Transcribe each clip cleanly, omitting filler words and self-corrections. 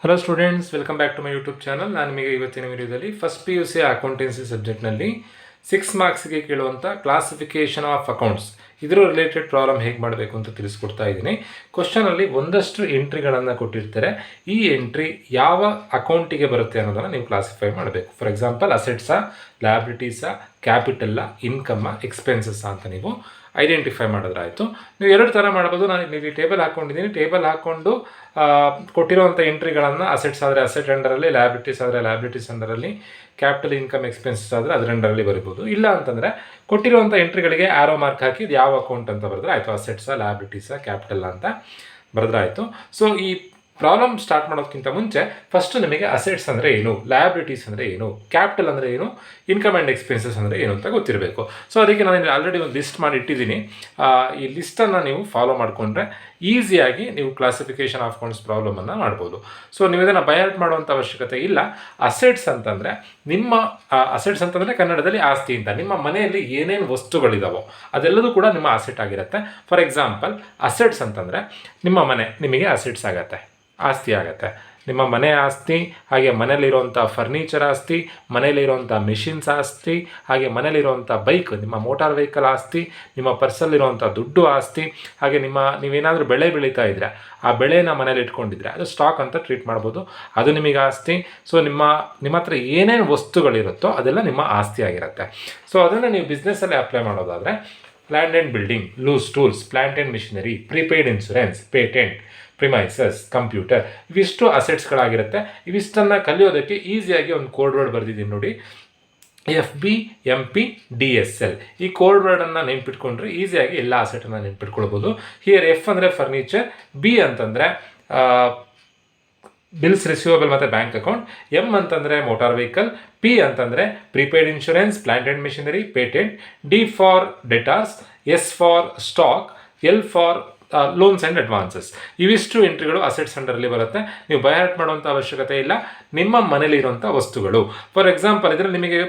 Hello students, welcome back to my YouTube channel. ನಾನು ನಿಮಗೆ ಇವತ್ತಿನ ವಿಡಿಯೋದಲ್ಲಿ first P U C accountancy ಸಬ್ಜೆಕ್ಟ್ನಲ್ಲಿ 6 ಮಾರ್ಕ್ಸ್ಗೆ ಕೇಳುವಂಥ ಕ್ಲಾಸಿಫಿಕೇಷನ್ ಆಫ್ ಅಕೌಂಟ್ಸ್ ಇದರ ರಿಲೇಟೆಡ್ ಪ್ರಾಬ್ಲಮ್ ಹೇಗೆ ಮಾಡಬೇಕು ಅಂತ ತಿಳಿಸ್ಕೊಡ್ತಾ ಇದ್ದೀನಿ. ಕ್ವಶನಲ್ಲಿ ಒಂದಷ್ಟು ಎಂಟ್ರಿಗಳನ್ನು ಕೊಟ್ಟಿರ್ತಾರೆ. ಈ ಎಂಟ್ರಿ ಯಾವ ಅಕೌಂಟಿಗೆ ಬರುತ್ತೆ ಅನ್ನೋದನ್ನು ನೀವು ಕ್ಲಾಸಿಫೈ ಮಾಡಬೇಕು. ಫಾರ್ ಎಕ್ಸಾಂಪಲ್, ಅಸೆಟ್ಸಾ, ಲಯಬಿಲಿಟೀಸಾ, ಕ್ಯಾಪಿಟಲ್ಲ, ಇನ್ಕಮ್ಮ, ಎಕ್ಸ್ಪೆನ್ಸಸ್ಸಾ ಅಂತ ನೀವು ಐಡೆಂಟಿಫೈ ಮಾಡಿದ್ರಾಯಿತು. ನೀವು ಎರಡು ಥರ ಮಾಡ್ಬೋದು. ನಾನು ಇಲ್ಲಿ ಟೇಬಲ್ ಹಾಕ್ಕೊಂಡಿದ್ದೀನಿ. ಟೇಬಲ್ ಹಾಕ್ಕೊಂಡು ಕೊಟ್ಟಿರುವಂಥ ಎಂಟ್ರಿಗಳನ್ನು ಅಸೆಟ್ಸ್ ಆದರೆ ಅಸೆಟ್ ಅಂಡರಲ್ಲಿ, ಲಯಬಿಲಿಟೀಸ್ ಆದರೆ ಲಯಬಿಲಿಟೀಸ್ ಅಂಡರಲ್ಲಿ, ಕ್ಯಾಪಿಟಲ್, ಇನ್ಕಮ್, ಎಕ್ಸ್ಪೆನ್ಸಸ್ ಆದರೆ ಅದರ ಅಂಡರಲ್ಲಿ ಬರಿಬೋದು. ಇಲ್ಲ ಅಂತಂದರೆ ಕೊಟ್ಟಿರುವಂಥ ಎಂಟ್ರಿಗಳಿಗೆ ಆರೋ ಮಾರ್ಕ್ ಹಾಕಿ ಯಾವ ಅಕೌಂಟ್ ಅಂತ ಬರೆದ್ರೆ ಆಯಿತು. ಅಸೆಟ್ಸಾ, ಲಯಬಿಲಿಟೀಸಾ, ಕ್ಯಾಪಿಟಲ್ ಅಂತ ಬರೆದ್ರಾಯಿತು. ಸೊ ಈ ಪ್ರಾಬ್ಲಮ್ ಸ್ಟಾರ್ಟ್ ಮಾಡೋದಕ್ಕಿಂತ ಮುಂಚೆ ಫಸ್ಟ್ ನಿಮಗೆ ಅಸೆಟ್ಸ್ ಅಂದರೆ ಏನು, ಲಯಬಿಲಿಟೀಸ್ ಅಂದರೆ ಏನು, ಕ್ಯಾಪಿಟಲ್ ಅಂದರೆ ಏನು, ಇನ್ಕಮ್ ಆ್ಯಂಡ್ ಎಕ್ಸ್ಪೆನ್ಸಸ್ ಅಂದರೆ ಏನು ಅಂತ ಗೊತ್ತಿರಬೇಕು. ಸೊ ಅದಕ್ಕೆ ನಾನು ಆಲ್ರೆಡಿ ಒಂದು ಲಿಸ್ಟ್ ಮಾಡಿ ಇಟ್ಟಿದ್ದೀನಿ. ಈ ಲಿಸ್ಟನ್ನು ನೀವು ಫಾಲೋ ಮಾಡಿಕೊಂಡ್ರೆ ಈಸಿಯಾಗಿ ನೀವು ಕ್ಲಾಸಿಫಿಕೇಷನ್ ಆಫ್ ಅಕೌಂಟ್ಸ್ ಪ್ರಾಬ್ಲಮನ್ನು ಮಾಡ್ಬೋದು. ಸೊ ನೀವು ಇದನ್ನು ಬೈಹಾರ್ಟ್ ಮಾಡುವಂಥ ಅವಶ್ಯಕತೆ ಇಲ್ಲ. ಅಸೆಟ್ಸ್ ಅಂತಂದರೆ ನಿಮ್ಮ ಅಸೆಟ್ಸ್ ಅಂತಂದರೆ ಕನ್ನಡದಲ್ಲಿ ಆಸ್ತಿ ಅಂತ. ನಿಮ್ಮ ಮನೆಯಲ್ಲಿ ಏನೇನು ವಸ್ತುಗಳಿದಾವೋ ಅದೆಲ್ಲದೂ ಕೂಡ ನಿಮ್ಮ ಅಸೆಟ್ ಆಗಿರುತ್ತೆ. ಫಾರ್ ಎಕ್ಸಾಂಪಲ್, ಅಸೆಟ್ಸ್ ಅಂತಂದರೆ ನಿಮ್ಮ ಮನೆ ನಿಮಗೆ ಅಸೆಟ್ಸ್ ಆಗುತ್ತೆ, ಆಸ್ತಿ ಆಗುತ್ತೆ. ನಿಮ್ಮ ಮನೆ ಆಸ್ತಿ, ಹಾಗೆ ಮನೇಲಿರುವಂಥ ಫರ್ನಿಚರ್ ಆಸ್ತಿ, ಮನೇಲಿರುವಂಥ ಮೆಷಿನ್ಸ್ ಆಸ್ತಿ, ಹಾಗೆ ಮನೇಲಿರುವಂಥ ಬೈಕ್, ನಿಮ್ಮ ಮೋಟಾರ್ ವೆಹಿಕಲ್ ಆಸ್ತಿ, ನಿಮ್ಮ ಪರ್ಸಲ್ಲಿರುವಂಥ ದುಡ್ಡು ಆಸ್ತಿ, ಹಾಗೆ ನೀವೇನಾದರೂ ಬೆಳೆ ಬೆಳೀತಾ ಇದ್ದರೆ ಆ ಬೆಳೆನ ಮನೇಲಿ ಇಟ್ಕೊಂಡಿದ್ರೆ ಅದು ಸ್ಟಾಕ್ ಅಂತ ಟ್ರೀಟ್ ಮಾಡ್ಬೋದು, ಅದು ನಿಮಗೆ ಆಸ್ತಿ. ಸೊ ನಿಮ್ಮ ಹತ್ರ ಏನೇನು ವಸ್ತುಗಳಿರುತ್ತೋ ಅದೆಲ್ಲ ನಿಮ್ಮ ಆಸ್ತಿ ಆಗಿರುತ್ತೆ. ಸೊ ಅದನ್ನು ನೀವು ಬಿಸ್ನೆಸ್ಸಲ್ಲಿ ಅಪ್ಲೈ ಮಾಡೋದಾದರೆ land and building, loose tools, plant and machinery, prepaid insurance, patent, premises, computer, ಇವಿಷ್ಟು ಅಸೆಟ್ಸ್ಗಳಾಗಿರುತ್ತೆ. ಇವಿಷ್ಟನ್ನು ಕಲಿಯೋದಕ್ಕೆ ಈಸಿಯಾಗಿ ಒಂದು ಕೋಡ್ ವರ್ಡ್ ಬರೆದಿದ್ದೀನಿ ನೋಡಿ, FBMPDSL. ಈ ಕೋಡ್ ವರ್ಡನ್ನು ನೆನ್ಪಿಟ್ಕೊಂಡ್ರೆ ಈಸಿಯಾಗಿ ಎಲ್ಲ ಅಸೆಟನ್ನು ನೆನ್ಪಿಟ್ಕೊಳ್ಬೋದು. ಹಿಯರ್ ಎಫ್ ಅಂದರೆ ಫರ್ನಿಚರ್, ಬಿ ಅಂತಂದರೆ ಬಿಲ್ಸ್ ರಿಸೀವಬಲ್ ಮತ್ತು ಬ್ಯಾಂಕ್ ಅಕೌಂಟ್, ಎಮ್ ಅಂತಂದರೆ ಮೋಟಾರ್ ವೆಹಿಕಲ್, ಪಿ ಅಂತಂದರೆ prepaid insurance, plant and machinery, patent, D for debtors, S for stock, L for loans and advances. ಇವಿಷ್ಟು ಎಂಟ್ರಿಗಳು ಅಸೆಟ್ಸ್ ಅಂಡರಲ್ಲಿ ಬರುತ್ತೆ. ನೀವು ಬೈಹಾರ್ಟ್ ಮಾಡುವಂಥ ಅವಶ್ಯಕತೆ ಇಲ್ಲ. ನಿಮ್ಮ ಮನೇಲಿರುವಂಥ ವಸ್ತುಗಳು. ಫಾರ್ ಎಕ್ಸಾಂಪಲ್, ಇದರಲ್ಲಿ ನಿಮಗೆ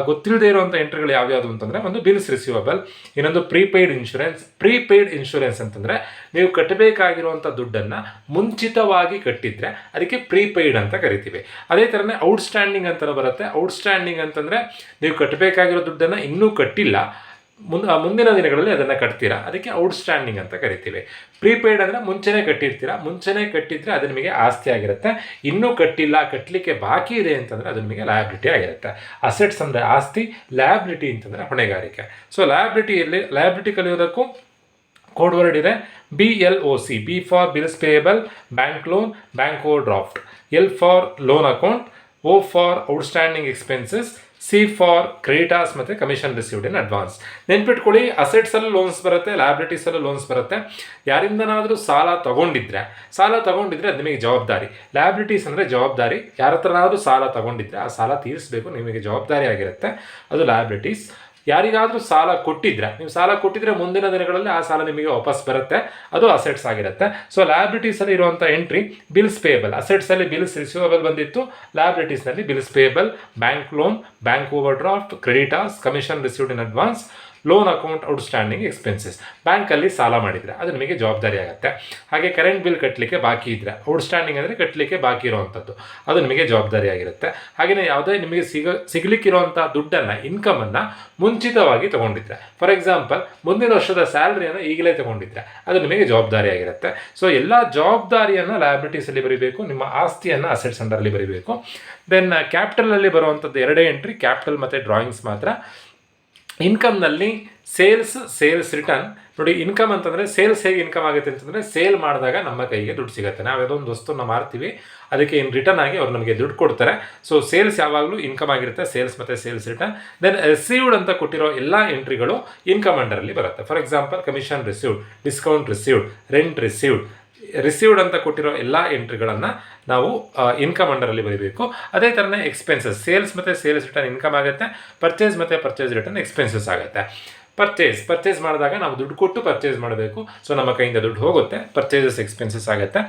ಗೊತ್ತಿಲ್ಲದೆ ಇರುವಂಥ ಎಂಟ್ರಿಗಳು ಯಾವ್ಯಾವುದು ಅಂತಂದರೆ, ಒಂದು ಬಿಲ್ಸ್ ರಿಸೀವಬಲ್, ಇನ್ನೊಂದು ಪ್ರೀಪೇಯ್ಡ್ ಇನ್ಶೂರೆನ್ಸ್. ಪ್ರೀಪೇಯ್ಡ್ ಇನ್ಶೂರೆನ್ಸ್ ಅಂತಂದರೆ ನೀವು ಕಟ್ಟಬೇಕಾಗಿರುವಂಥ ದುಡ್ಡನ್ನು ಮುಂಚಿತವಾಗಿ ಕಟ್ಟಿದರೆ ಅದಕ್ಕೆ ಪ್ರೀಪೇಯ್ಡ್ ಅಂತ ಕರಿತೀವಿ. ಅದೇ ಥರನೇ ಔಟ್ಸ್ಟ್ಯಾಂಡಿಂಗ್ ಅಂತಲೂ ಬರುತ್ತೆ. ಔಟ್ಸ್ಟ್ಯಾಂಡಿಂಗ್ ಅಂತಂದರೆ ನೀವು ಕಟ್ಟಬೇಕಾಗಿರೋ ದುಡ್ಡನ್ನು ಇನ್ನೂ ಕಟ್ಟಿಲ್ಲ, ಮುಂದಿನ ದಿನಗಳಲ್ಲಿ ಅದನ್ನು ಕಟ್ತೀರಾ, ಅದಕ್ಕೆ ಔಟ್ಸ್ಟ್ಯಾಂಡಿಂಗ್ ಅಂತ ಕರಿತೀವಿ. ಪ್ರೀಪೇಯ್ಡ್ ಅಂದರೆ ಮುಂಚೆನೇ ಕಟ್ಟಿರ್ತೀರಾ, ಮುಂಚೆನೇ ಕಟ್ಟಿದ್ರೆ ಅದು ನಿಮಗೆ ಆಸ್ತಿ ಆಗಿರುತ್ತೆ. ಇನ್ನೂ ಕಟ್ಟಿಲ್ಲ, ಕಟ್ಟಲಿಕ್ಕೆ ಬಾಕಿ ಇದೆ ಅಂತಂದರೆ ಅದು ನಿಮಗೆ ಲಯಬಿಲಿಟಿ ಆಗಿರುತ್ತೆ. ಅಸೆಟ್ಸ್ ಅಂದರೆ ಆಸ್ತಿ, ಲಯಬಿಲಿಟಿ ಅಂತಂದರೆ ಹೊಣೆಗಾರಿಕೆ. ಸೊ ಲಯಬಿಲಿಟಿ ಕಲಿಯೋದಕ್ಕೂ ಕೋಡ್ ವರ್ಡ್ ಇದೆ. BLOC, B for bills payable, bank loan, bank over draft, L for loan account, O for outstanding expenses, C for creditors ಮತ್ತು ಕಮಿಷನ್ ರಿಸೀವ್ಡ್ ಇನ್ ಅಡ್ವಾನ್ಸ್. ನೆನ್ಪಿಟ್ಕೊಳ್ಳಿ, ಅಸೆಟ್ಸಲ್ಲೂ loans ಬರುತ್ತೆ, ಲಯಬಿಲಿಟೀಸಲ್ಲೂ loans ಬರುತ್ತೆ. ಯಾರಿಂದನಾದರೂ ಸಾಲ ತಗೊಂಡಿದ್ರೆ ಅದು ನಿಮಗೆ ಜವಾಬ್ದಾರಿ. Liabilities ಅಂದರೆ ಜವಾಬ್ದಾರಿ. ಯಾರ ಹತ್ರನಾದರೂ ಸಾಲ ತಗೊಂಡಿದ್ರೆ ಆ ಸಾಲ ತೀರಿಸಬೇಕು, ನಿಮಗೆ ಜವಾಬ್ದಾರಿ ಆಗಿರುತ್ತೆ, ಅದು ಲಯಬಿಲಿಟೀಸ್. ಯಾರಿಗಾದರೂ ಸಾಲ ಕೊಟ್ಟಿದ್ರೆ, ನೀವು ಸಾಲ ಕೊಟ್ಟಿದ್ರೆ ಮುಂದಿನ ದಿನಗಳಲ್ಲಿ ಆ ಸಾಲ ನಿಮಗೆ ವಾಪಸ್ ಬರುತ್ತೆ, ಅದು ಅಸೆಟ್ಸ್ ಆಗಿರುತ್ತೆ. ಸೊ ಲಯಬಿಲಿಟೀಸಲ್ಲಿ ಇರುವಂಥ ಎಂಟ್ರಿ ಬಿಲ್ಸ್ ಪೇಯಬಲ್. ಅಸೆಟ್ಸಲ್ಲಿ ಬಿಲ್ಸ್ ರಿಸೀವಬಲ್ ಬಂದಿತ್ತು, ಲಯಬಿಲಿಟೀಸ್ನಲ್ಲಿ bills payable, bank loan, bank overdraft, creditors, commission received in advance, loan account, outstanding expenses. ಬ್ಯಾಂಕಲ್ಲಿ ಸಾಲ ಮಾಡಿದರೆ ಅದು ನಿಮಗೆ ಜವಾಬ್ದಾರಿ ಆಗುತ್ತೆ. ಹಾಗೆ ಕರೆಂಟ್ ಬಿಲ್ ಕಟ್ಟಲಿಕ್ಕೆ ಬಾಕಿ ಇದ್ದರೆ, ಔಟ್ಸ್ಟ್ಯಾಂಡಿಂಗ್ ಅಂದರೆ ಕಟ್ಟಲಿಕ್ಕೆ ಬಾಕಿ ಇರುವಂಥದ್ದು, ಅದು ನಿಮಗೆ ಜವಾಬ್ದಾರಿ ಆಗಿರುತ್ತೆ. ಹಾಗೆಯೇ ಯಾವುದೇ ನಿಮಗೆ ಸಿಗಲಿಕ್ಕಿರುವಂಥ ದುಡ್ಡನ್ನು, ಇನ್ಕಮನ್ನು ಮುಂಚಿತವಾಗಿ ತೊಗೊಂಡಿದ್ರೆ, ಫಾರ್ ಎಕ್ಸಾಂಪಲ್ ಮುಂದಿನ ವರ್ಷದ ಸ್ಯಾಲ್ರಿಯನ್ನು ಈಗಲೇ ತೊಗೊಂಡಿದ್ರೆ ಅದು ನಿಮಗೆ ಜವಾಬ್ದಾರಿ ಆಗಿರುತ್ತೆ. ಸೊ ಎಲ್ಲ ಜವಾಬ್ದಾರಿಯನ್ನು ಲಯಬಿಲಿಟೀಸಲ್ಲಿ ಬರೀಬೇಕು, ನಿಮ್ಮ ಆಸ್ತಿಯನ್ನು ಅಸೆಟ್ಸ್ ಅಂಡರಲ್ಲಿ ಬರೀಬೇಕು. ದೆನ್ ಕ್ಯಾಪಿಟಲಲ್ಲಿ ಬರುವಂಥದ್ದು ಎರಡೇ ಎಂಟ್ರಿ, ಕ್ಯಾಪಿಟಲ್ ಮತ್ತು ಡ್ರಾಯಿಂಗ್ಸ್ ಮಾತ್ರ. ಇನ್ಕಮ್ನಲ್ಲಿ ಸೇಲ್ಸ್ ರಿಟರ್ನ್ ನೋಡಿ. ಇನ್ಕಮ್ ಅಂತಂದರೆ ಸೇಲ್ಸ್ ಹೇಗೆ ಇನ್ಕಮ್ ಆಗುತ್ತೆ ಅಂತಂದರೆ, ಸೇಲ್ ಮಾಡಿದಾಗ ನಮ್ಮ ಕೈಗೆ ದುಡ್ಡು ಸಿಗುತ್ತೆ. ನಾವು ಯಾವುದೋ ಒಂದು ವಸ್ತುನ ಮಾರ್ತೀವಿ, ಅದಕ್ಕೆ ಇನ್ ರಿಟರ್ನ್ ಆಗಿ ಅವ್ರು ನಮಗೆ ದುಡ್ಡು ಕೊಡ್ತಾರೆ. ಸೊ ಸೇಲ್ಸ್ ಯಾವಾಗಲೂ ಇನ್ಕಮ್ ಆಗಿರುತ್ತೆ, ಸೇಲ್ಸ್ ಮತ್ತು ಸೇಲ್ಸ್ ರಿಟರ್ನ್. ದೆನ್ ರಿಸೀವ್ಡ್ ಅಂತ ಕೊಟ್ಟಿರೋ ಎಲ್ಲ ಎಂಟ್ರಿಗಳು ಇನ್ಕಮ್ ಅಂಡರಲ್ಲಿ ಬರುತ್ತೆ. For example, commission received, discount received, rent received ಅಂತ ಕೊಟ್ಟಿರೋ ಎಲ್ಲ ಎಂಟ್ರಿಗಳನ್ನು ನಾವು ಇನ್ಕಮ್ ಅಂಡರಲ್ಲಿ ಬರೀಬೇಕು. ಅದೇ ಥರನೇ ಎಕ್ಸ್ಪೆನ್ಸಸ್, ಸೇಲ್ಸ್ ಮತ್ತು ಸೇಲ್ಸ್ ರಿಟರ್ನ್ ಇನ್ಕಮ್ ಆಗುತ್ತೆ, ಪರ್ಚೇಸ್ ಮತ್ತು ಪರ್ಚೇಸ್ ರಿಟರ್ನ್ ಎಕ್ಸ್ಪೆನ್ಸಸ್ ಆಗುತ್ತೆ. ಪರ್ಚೇಸ್ ಮಾಡಿದಾಗ ನಾವು ದುಡ್ಡು ಕೊಟ್ಟು ಪರ್ಚೇಸ್ ಮಾಡಬೇಕು, ಸೊ ನಮ್ಮ ಕೈಯಿಂದ ದುಡ್ಡು ಹೋಗುತ್ತೆ, ಪರ್ಚೇಸಸ್ ಎಕ್ಸ್ಪೆನ್ಸಸ್ ಆಗುತ್ತೆ.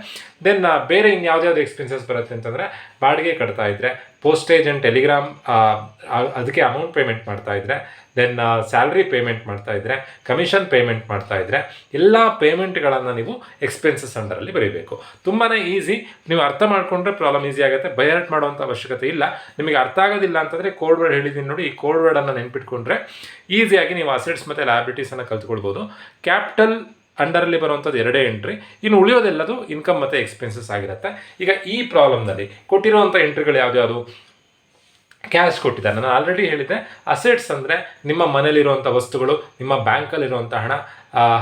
ದೆನ್ ಬೇರೆ ಇನ್ಯಾವುದ್ಯಾವುದು ಎಕ್ಸ್ಪೆನ್ಸಸ್ ಬರುತ್ತೆ ಅಂತಂದರೆ, ಬಾಡಿಗೆ ಕಟ್ತಾ ಇದ್ದರೆ, ಪೋಸ್ಟೇಜ್ ಆ್ಯಂಡ್ ಟೆಲಿಗ್ರಾಮ್ ಅದಕ್ಕೆ ಅಮೌಂಟ್ ಪೇಮೆಂಟ್ ಮಾಡ್ತಾ ಇದ್ರೆ, ದೆನ್ ಸ್ಯಾಲ್ರಿ ಪೇಮೆಂಟ್ ಮಾಡ್ತಾ ಇದ್ರೆ, ಕಮಿಷನ್ ಪೇಮೆಂಟ್ ಮಾಡ್ತಾ ಇದ್ರೆ, ಎಲ್ಲ ಪೇಮೆಂಟ್ಗಳನ್ನು ನೀವು ಎಕ್ಸ್ಪೆನ್ಸಸ್ ಅಂಡರಲ್ಲಿ ಬರೀಬೇಕು. ತುಂಬಾ ಈಸಿ. ನೀವು ಅರ್ಥ ಮಾಡಿಕೊಂಡ್ರೆ ಪ್ರಾಬ್ಲಮ್ ಈಸಿ ಆಗುತ್ತೆ. ಬೈಹರ್ಟ್ ಮಾಡುವಂಥ ಅವಶ್ಯಕತೆ ಇಲ್ಲ. ನಿಮಗೆ ಅರ್ಥ ಆಗೋದಿಲ್ಲ ಅಂತಂದರೆ ಕೋಡ್ ವರ್ಡ್ ಹೇಳಿದ್ದೀನಿ ನೋಡಿ, ಈ ಕೋಡ್ ವರ್ಡನ್ನು ನೆನ್ಪಿಟ್ಕೊಂಡ್ರೆ ಈಸಿಯಾಗಿ ನೀವು ಅಸೆಟ್ಸ್ ಮತ್ತು ಲಯಬಿಲಿಟೀಸನ್ನು ಕಲ್ತ್ಕೊಳ್ಬೋದು. ಕ್ಯಾಪಿಟಲ್ ಅಂಡರಲ್ಲಿ ಬರುವಂಥದ್ದು 2 ಎಂಟ್ರಿ, ಇನ್ನು ಉಳಿಯೋದೆಲ್ಲದು ಇನ್ಕಮ್ ಮತ್ತು ಎಕ್ಸ್ಪೆನ್ಸಸ್ ಆಗಿರುತ್ತೆ. ಈಗ ಈ ಪ್ರಾಬ್ಲಮ್ನಲ್ಲಿ ಕೊಟ್ಟಿರುವಂಥ ಎಂಟ್ರಿಗಳು ಯಾವ್ದು? ಕ್ಯಾಶ್ ಕೊಟ್ಟಿದ್ದಾರೆ. ನಾನು ಆಲ್ರೆಡಿ ಹೇಳಿದ್ದೆ, ಅಸೆಟ್ಸ್ ಅಂದರೆ ನಿಮ್ಮ ಮನೇಲಿರುವಂಥ ವಸ್ತುಗಳು, ನಿಮ್ಮ ಬ್ಯಾಂಕಲ್ಲಿರುವಂಥ ಹಣ,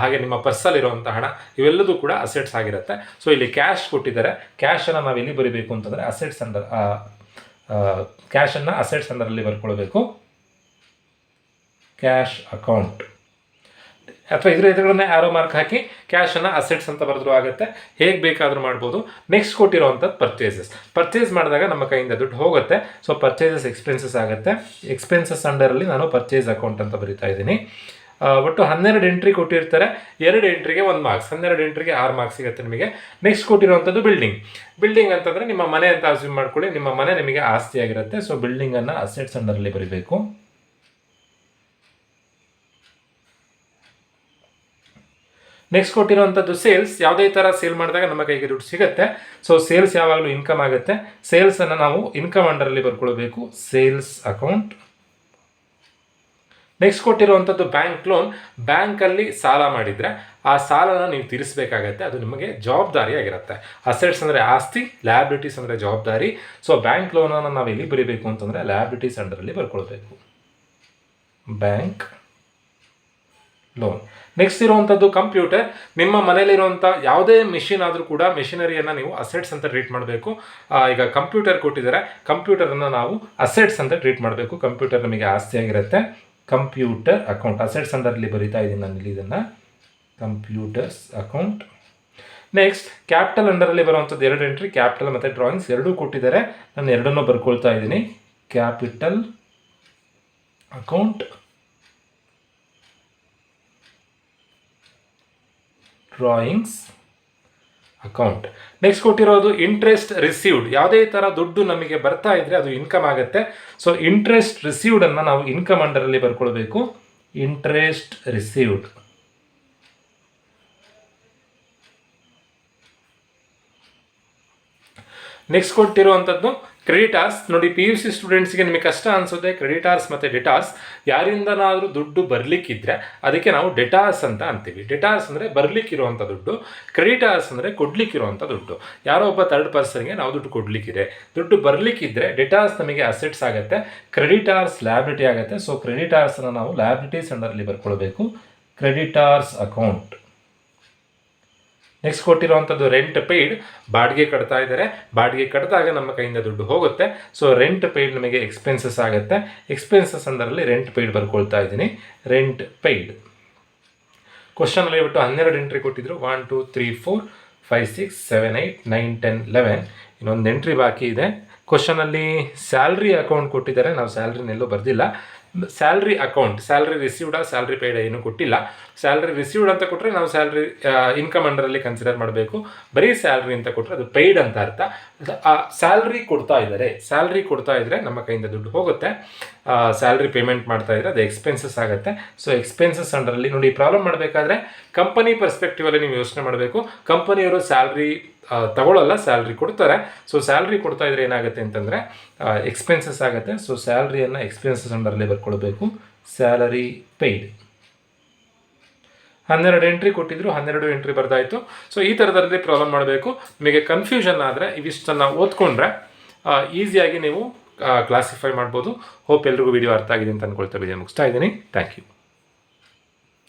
ಹಾಗೆ ನಿಮ್ಮ ಪರ್ಸಲ್ಲಿರುವಂಥ ಹಣ, ಇವೆಲ್ಲದೂ ಕೂಡ ಅಸೆಟ್ಸ್ ಆಗಿರುತ್ತೆ. ಸೊ ಇಲ್ಲಿ ಕ್ಯಾಶ್ ಕೊಟ್ಟಿದ್ದಾರೆ. ಕ್ಯಾಶನ್ನು ನಾವು ಎಲ್ಲಿ ಬರೀಬೇಕು ಅಂತಂದರೆ ಅಸೆಟ್ಸ್ ಅಂಡರ್, ಕ್ಯಾಶನ್ನು ಅಸೆಟ್ಸ್ ಅಂಡರಲ್ಲಿ ಬರ್ಕೊಳ್ಬೇಕು. ಕ್ಯಾಶ್ ಅಕೌಂಟ್ ಅಥವಾ ಇದ್ರ ಎದುರುಗಳನ್ನೇ ಆರೋ ಮಾರ್ಕ್ ಹಾಕಿ ಕ್ಯಾಶನ್ನು ಅಸೆಟ್ಸ್ ಅಂತ ಬರೆದ್ರೂ ಆಗುತ್ತೆ. ಹೇಗೆ ಬೇಕಾದರೂ ಮಾಡ್ಬೋದು. ನೆಕ್ಸ್ಟ್ ಕೊಟ್ಟಿರೋವಂಥದ್ದು ಪರ್ಚೇಸ್ ಮಾಡಿದಾಗ ನಮ್ಮ ಕೈಯಿಂದ ದುಡ್ಡು ಹೋಗುತ್ತೆ. ಸೊ ಪರ್ಚೇಸಸ್ ಎಕ್ಸ್ಪೆನ್ಸಸ್ ಆಗುತ್ತೆ. ಎಕ್ಸ್ಪೆನ್ಸಸ್ ಅಂಡರಲ್ಲಿ ನಾನು ಪರ್ಚೇಸ್ ಅಕೌಂಟ್ ಅಂತ ಬರಿತಾ ಇದ್ದೀನಿ. ಒಟ್ಟು 12 ಎಂಟ್ರಿ ಕೊಟ್ಟಿರ್ತಾರೆ. 2 ಎಂಟ್ರಿಗೆ 1 ಮಾರ್ಕ್ಸ್, 12 ಎಂಟ್ರಿಗೆ 6 ಮಾರ್ಕ್ಸ್ ಸಿಗುತ್ತೆ ನಿಮಗೆ. ನೆಕ್ಸ್ಟ್ ಕೊಟ್ಟಿರುವಂಥದ್ದು ಬಿಲ್ಡಿಂಗ್ ಅಂತಂದರೆ ನಿಮ್ಮ ಮನೆ ಅಂತ ಅಸ್ಯೂಮ್ ಮಾಡ್ಕೊಳ್ಳಿ. ನಿಮ್ಮ ಮನೆ ನಿಮಗೆ ಆಸ್ತಿ ಆಗಿರುತ್ತೆ. ಸೊ ಬಿಲ್ಡಿಂಗನ್ನು ಅಸೆಟ್ಸ್ ಅಂಡರಲ್ಲಿ ಬರೀಬೇಕು. ನೆಕ್ಸ್ಟ್ ಕೊಟ್ಟಿರುವಂಥದ್ದು ಸೇಲ್ಸ್. ಯಾವುದೇ ಥರ ಸೇಲ್ ಮಾಡಿದಾಗ ನಮ್ಮ ಕೈಗೆ ದುಡ್ಡು ಸಿಗುತ್ತೆ. ಸೊ ಸೇಲ್ಸ್ ಯಾವಾಗಲೂ ಇನ್ಕಮ್ ಆಗುತ್ತೆ. ಸೇಲ್ಸನ್ನು ನಾವು ಇನ್ಕಮ್ ಅಂಡರಲ್ಲಿ ಬರ್ಕೊಳ್ಬೇಕು. Sales account. ನೆಕ್ಸ್ಟ್ ಕೊಟ್ಟಿರುವಂಥದ್ದು ಬ್ಯಾಂಕ್ ಲೋನ್. ಬ್ಯಾಂಕಲ್ಲಿ ಸಾಲ ಮಾಡಿದರೆ ಆ ಸಾಲನ ನೀವು ತೀರಿಸಬೇಕಾಗತ್ತೆ. ಅದು ನಿಮಗೆ ಜವಾಬ್ದಾರಿ ಆಗಿರುತ್ತೆ. ಅಸೆಟ್ಸ್ ಅಂದರೆ ಆಸ್ತಿ, ಲಯಬಿಲಿಟೀಸ್ ಅಂದರೆ ಜವಾಬ್ದಾರಿ. ಸೊ ಬ್ಯಾಂಕ್ ಲೋನನ್ನು ನಾವು ಎಲ್ಲಿ ಬರೀಬೇಕು ಅಂತಂದರೆ ಲಯಬಿಲಿಟೀಸ್ ಅಂಡರಲ್ಲಿ ಬರ್ಕೊಳ್ಬೇಕು. Bank loan. ನೆಕ್ಸ್ಟ್ ಇರುವಂಥದ್ದು ಕಂಪ್ಯೂಟರ್. ನಿಮ್ಮ ಮನೇಲಿರುವಂಥ ಯಾವುದೇ ಮಿಷಿನ್ ಆದರೂ ಕೂಡ ಮಿಷಿನರಿಯನ್ನು ನೀವು ಅಸೆಟ್ಸ್ ಅಂತ ಟ್ರೀಟ್ ಮಾಡಬೇಕು. ಈಗ ಕಂಪ್ಯೂಟರ್ ಕೊಟ್ಟಿದ್ದಾರೆ, ಕಂಪ್ಯೂಟರನ್ನು ನಾವು ಅಸೆಟ್ಸ್ ಅಂತ ಟ್ರೀಟ್ ಮಾಡಬೇಕು. ಕಂಪ್ಯೂಟರ್ ನಮಗೆ ಆಸ್ತಿ ಆಗಿರುತ್ತೆ. ಕಂಪ್ಯೂಟರ್ ಅಕೌಂಟ್ ಅಸೆಟ್ಸ್ ಅಂಡರಲ್ಲಿ ಬರಿತಾ ಇದ್ದೀನಿ ನಾನು ಇಲ್ಲಿ ಇದನ್ನು. Computers account. ನೆಕ್ಸ್ಟ್ ಕ್ಯಾಪಿಟಲ್ ಅಂಡರಲ್ಲಿ ಬರುವಂಥದ್ದು 2 ಎಂಟ್ರಿ, ಕ್ಯಾಪಿಟಲ್ ಮತ್ತು ಡ್ರಾಯಿಂಗ್ಸ್ ಎರಡೂ ಕೊಟ್ಟಿದ್ದಾರೆ. ನಾನು ಎರಡನ್ನೂ ಬರ್ಕೊಳ್ತಾ ಇದ್ದೀನಿ. Capital account, drawings account. Next ಕೊಟ್ಟಿರೋದು ಇಂಟ್ರೆಸ್ಟ್ ರಿಸೀವ್ಡ್. ಯಾವುದೇ ಥರ ದುಡ್ಡು ನಮಗೆ ಬರ್ತಾ ಇದ್ದರೆ ಅದು ಇನ್ಕಮ್ ಆಗುತ್ತೆ. ಸೊ ಇಂಟ್ರೆಸ್ಟ್ ರಿಸೀವ್ಡನ್ನು ನಾವು ಇನ್ಕಮ್ ಅಂಡರಲ್ಲಿ ಬರ್ಕೊಳ್ಬೇಕು. Interest received. ನೆಕ್ಸ್ಟ್ ಕೊಟ್ಟಿರುವಂಥದ್ದು ಕ್ರೆಡಿಟಾರ್ಸ್. ನೋಡಿ, PUC ಸ್ಟೂಡೆಂಟ್ಸ್ಗೆ ನಿಮಗೆ ಕಷ್ಟ ಅನಿಸುತ್ತೆ ಕ್ರೆಡಿಟಾರ್ಸ್ ಮತ್ತು ಡೆಟಾರ್ಸ್. ಯಾರಿಂದನಾದರೂ ದುಡ್ಡು ಬರಲಿಕ್ಕಿದ್ರೆ ಅದಕ್ಕೆ ನಾವು ಡೆಟಾರ್ಸ್ ಅಂತ ಅಂತೀವಿ. ಡೆಟಾರ್ಸ್ ಅಂದರೆ ಬರಲಿಕ್ಕಿರುವಂಥ ದುಡ್ಡು, ಕ್ರೆಡಿಟಾರ್ಸ್ ಅಂದರೆ ಕೊಡಲಿಕ್ಕಿರುವಂಥ ದುಡ್ಡು. ಯಾರೋ ಒಬ್ಬ ಥರ್ಡ್ ಪರ್ಸನ್ಗೆ ನಾವು ದುಡ್ಡು ಕೊಡಲಿಕ್ಕಿದೆ. ದುಡ್ಡು ಬರಲಿಕ್ಕಿದ್ರೆ ಡೆಟಾರ್ಸ್ ನಮಗೆ ಅಸೆಟ್ಸ್ ಆಗುತ್ತೆ, ಕ್ರೆಡಿಟಾರ್ಸ್ ಲಯಬಿಲಿಟಿ ಆಗುತ್ತೆ. ಸೊ ಕ್ರೆಡಿಟಾರ್ಸನ್ನು ನಾವು ಲಯಬಿಲಿಟೀಸ್ ಅಂಡರಲ್ಲಿ ಬರ್ಕೊಳ್ಬೇಕು. Creditors account. ನೆಕ್ಸ್ಟ್ ಕೊಟ್ಟಿರುವಂಥದ್ದು ರೆಂಟ್ ಪೇಯ್ಡ್. ಬಾಡಿಗೆ ಕಟ್ತಾ ಇದ್ದಾರೆ, ಬಾಡಿಗೆ ಕಟ್ಟಿದಾಗ ನಮ್ಮ ಕೈಯಿಂದ ದುಡ್ಡು ಹೋಗುತ್ತೆ. ಸೊ ರೆಂಟ್ ಪೇಯ್ಡ್ ನಮಗೆ ಎಕ್ಸ್ಪೆನ್ಸಸ್ ಆಗುತ್ತೆ. ಎಕ್ಸ್ಪೆನ್ಸಸ್ ಅಂದರಲ್ಲಿ ರೆಂಟ್ ಪೇಯ್ಡ್ ಬರ್ಕೊಳ್ತಾ ಇದ್ದೀನಿ. Rent paid. ಕ್ವಶನಲ್ಲಿ ಬಿಟ್ಟು 12 ಎಂಟ್ರಿ ಕೊಟ್ಟಿದ್ರು. 1 2 3 4 5 6 7 8 9 10 11. ಇನ್ನೊಂದು ಎಂಟ್ರಿ ಬಾಕಿ ಇದೆ. ಕ್ವಶನಲ್ಲಿ ಸ್ಯಾಲ್ರಿ ಅಕೌಂಟ್ ಕೊಟ್ಟಿದ್ದಾರೆ. ನಾವು ಸ್ಯಾಲ್ರಿನೆಲ್ಲೂ ಬರೆದಿಲ್ಲ. ಸ್ಯಾಲ್ರಿ ಅಕೌಂಟ್, ಸ್ಯಾಲ್ರಿ ರಿಸೀವ್ಡಾ ಸ್ಯಾಲ್ರಿ ಪೇಯ್ಡ್ ಏನೂ ಕೊಟ್ಟಿಲ್ಲ. ಸ್ಯಾಲ್ರಿ ರಿಸೀವ್ಡ್ ಅಂತ ಕೊಟ್ಟರೆ ನಾವು ಸ್ಯಾಲ್ರಿ ಇನ್ಕಮ್ ಅಂಡರಲ್ಲಿ ಕನ್ಸಿಡರ್ ಮಾಡಬೇಕು. ಬರೀ ಸ್ಯಾಲ್ರಿ ಅಂತ ಕೊಟ್ಟರೆ ಅದು ಪೇಯ್ಡ್ ಅಂತ ಅರ್ಥ. ಸ್ಯಾಲ್ರಿ ಕೊಡ್ತಾ ಇದ್ದರೆ ನಮ್ಮ ಕೈಯಿಂದ ದುಡ್ಡು ಹೋಗುತ್ತೆ. ಸ್ಯಾಲ್ರಿ ಪೇಮೆಂಟ್ ಮಾಡ್ತಾ ಇದ್ದರೆ ಅದು ಎಕ್ಸ್ಪೆನ್ಸಸ್ ಆಗುತ್ತೆ. ಸೊ ಎಕ್ಸ್ಪೆನ್ಸಸ್ ಅಂಡರಲ್ಲಿ ನೋಡಿ, ಪ್ರಾಬ್ಲಮ್ ಮಾಡಬೇಕಾದ್ರೆ ಕಂಪನಿ ಪರ್ಸ್ಪೆಕ್ಟಿವಲ್ಲಿ ನೀವು ಯೋಚನೆ ಮಾಡಬೇಕು. ಕಂಪನಿಯವರು ಸ್ಯಾಲ್ರಿ ತಗೊಳ್ಳಲ್ಲ, ಸ್ಯಾಲ್ರಿ ಕೊಡ್ತಾರೆ. ಸೊ ಸ್ಯಾಲ್ರಿ ಕೊಡ್ತಾ ಇದ್ರೆ ಏನಾಗುತ್ತೆ ಅಂತಂದರೆ ಎಕ್ಸ್ಪೆನ್ಸಸ್ ಆಗುತ್ತೆ. ಸೊ ಸ್ಯಾಲ್ರಿಯನ್ನು ಎಕ್ಸ್ಪೆನ್ಸಸ್ ಅಂಡರಲ್ಲಿ ಬರ್ಕೊಳ್ಬೇಕು. Salary paid. 12 ಎಂಟ್ರಿ ಕೊಟ್ಟಿದ್ರು, 12 ಎಂಟ್ರಿ ಬರ್ದಾಯಿತು. ಸೊ ಈ ಥರದಲ್ಲಿ ಪ್ರಾಬ್ಲಮ್ ಮಾಡಬೇಕು. ನಿಮಗೆ ಕನ್ಫ್ಯೂಷನ್ ಆದರೆ ಇವಿಷ್ಟನ್ನು ಓದ್ಕೊಂಡ್ರೆ ಈಸಿಯಾಗಿ ನೀವು ಕ್ಲಾಸಿಫೈ ಮಾಡ್ಬೋದು. ಹೋಪ್ ಎಲ್ರಿಗೂ ವಿಡಿಯೋ ಅರ್ಥ ಆಗಿದೆ ಅಂತ ಅಂದ್ಕೊಳ್ತಾ ವಿಡಿಯೋ ಮುಗಿಸ್ತಾ ಇದ್ದೀನಿ. Thank you.